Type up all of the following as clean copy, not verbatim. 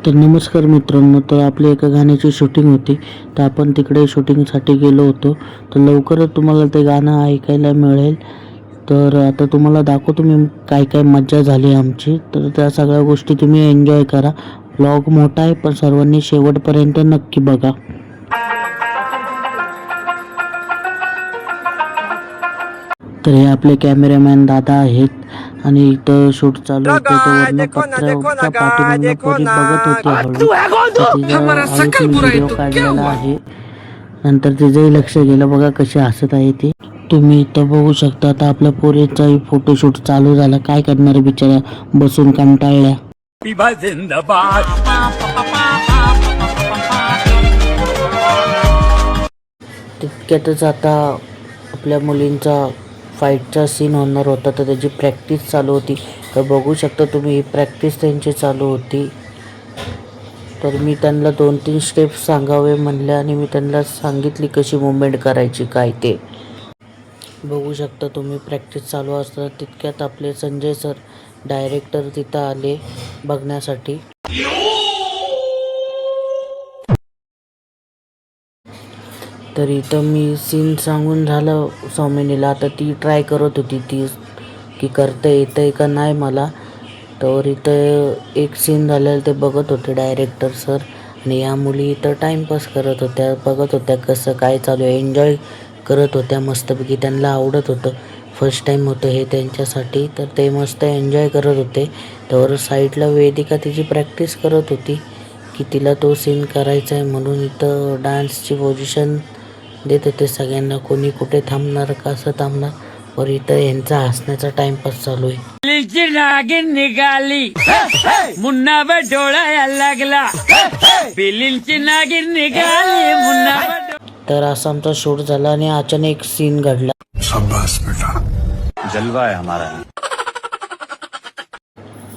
तर नमस्कार मित्रांनो, तर आपली एका गाण्याची शूटिंग होती, तर आपण तिकडे शूटिंगसाठी गेलो होतो. तर लवकरच तुम्हाला ते गाणं ऐकायला मिळेल. तर आता तुम्हाला दाखवतो मी काय काय मज्जा झाली आमची. तर त्या सगळ्या गोष्टी तुम्ही एन्जॉय करा. व्लॉग मोठा आहे, पण सर्वांनी शेवटपर्यंत नक्की बघा. तर हे आपले कॅमेरामॅन दादा आहेत आणि इथं शूट चालू होतं. तो वरनं पत्र्याच्या पाठीमागनं परी बघत होती हळू. तिचा व्हिडिओ काढलेला आहे. नंतर तिचंही लक्ष गेलं, बघा कशी हसत आहे ती. तुम्ही इथं बघू शकता. आता आपल्या पोरीचाही फोटोशूट चालू झाला. काय करणार बिचारा, बसून कंटाळल्या. तितक्यातच आता आपल्या मुलींचा फाईटचा सीन होणार होता, तर त्याची प्रॅक्टिस चालू होती. तर बघू शकता तुम्ही, ही प्रॅक्टिस त्यांची चालू होती. तर मी त्यांना 2-3 स्टेप्स सांगावे म्हणले आणि मी त्यांना सांगितली कशी मुवमेंट करायची काय ते. बघू शकता तुम्ही, प्रॅक्टिस चालू असताना तितक्यात आपले संजय सर डायरेक्टर तिथं आले बघण्यासाठी. तर इथं मी सीन सांगून झालं सौमिनीला. आता ती ट्राय करत होती ती की करता येतं आहे का नाही मला. तर इथं एक सीन झालेलं ते बघत होते डायरेक्टर सर आणि या मुली इथं टाईमपास करत होत्या, बघत होत्या कसं काय चालू आहे, एन्जॉय करत होत्या मस्तपैकी. त्यांना आवडत होतं, फर्स्ट टाईम होतं हे त्यांच्यासाठी, तर ते मस्त एन्जॉय करत होते. तर साईडला वेदिका तिची प्रॅक्टिस करत होती की तिला तो सीन करायचा आहे म्हणून. इथं डान्सची पोझिशन देत होते सगळ्यांना, कोणी कुठे थांबणार कसं थांबणार. वर इथं यांचा हसण्याचा टाइमपास चालू आहे. नागिन निघाली, मुन्ना डोळा लागला, पिलींची नागिन निघाली, मुन्ना. तर असा आमचा शूट झाला आणि अचानक एक सीन घडला. शाबाश बेटा, जलवा है हमारा.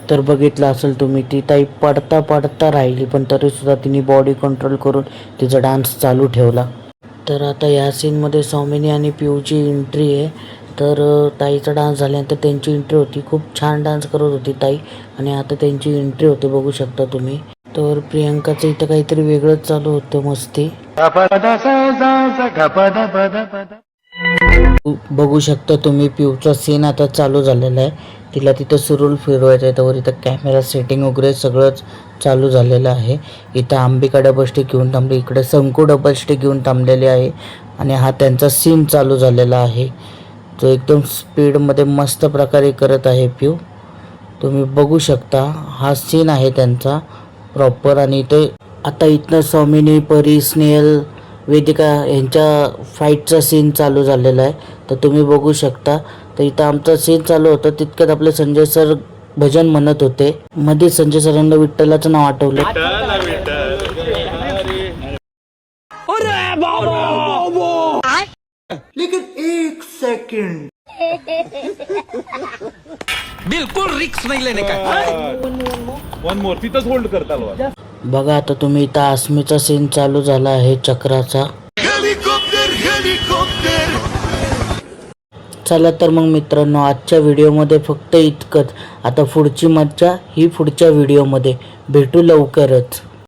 तर बघितलं असेल तुम्ही, ती ताई पडता पडता राहिली, पण तरी सुद्धा तिने बॉडी कंट्रोल करून तिचा डान्स चालू ठेवला. तर आता या सीनमध्ये सौमिनी आणि पिऊची एंट्री आहे. तर ताईचा डान्स झाल्यानंतर त्यांची एंट्री होती. खूप छान डान्स करत होती ताई आणि आता त्यांची एंट्री होते, बघू शकता तुम्ही. तर प्रियंकाचं इथं काहीतरी वेगळंच चालू होतं मस्ती. बघू शकता तुम्ही, पिऊचा सीन आता चालू झालेला आहे. तिला तिथं सुरूल फिरवायचं आहे. तर इथं कॅमेरा सेटिंग वगैरे सगळंच चालू झालेलं आहे. इथं अंबिका डबल स्टिक घेऊन थांबली, इकडे संकू डबल स्टिक घेऊन थांबलेले आहे आणि हा त्यांचा सीन चालू झालेला आहे. तो एकदम स्पीडमध्ये मस्त प्रकारे करत आहे पिऊ. तुम्ही बघू शकता, हा सीन आहे त्यांचा प्रॉपर. आणि ते आता इथनं सौमिनी, परी, स्नेहल, वेदिका यांच्या फाईटचा सीन चालू झालेला आहे. तर तुम्ही बघू शकता. तर इथं आमचा सीन चालू होता, तितक्यात आपले संजय सर भजन म्हणत होते. मध्ये संजय सरांना विठ्ठलाचं नाव आठवलं. लेकिन एक सेकंड, बिलकुल रिक्स नाही लेने का. वन मोर, तिथंच होल्ड करता. बघा आता तुम्ही, इथं आसमीचा सीन चालू झाला आहे चक्राचा. Helicopter helicopter. चला तर मग मित्रांनो, आजच्या व्हिडिओमध्ये फक्त इतकंच. आता पुढची मज्जा ही पुढच्या व्हिडिओमध्ये. भेटू लवकरच.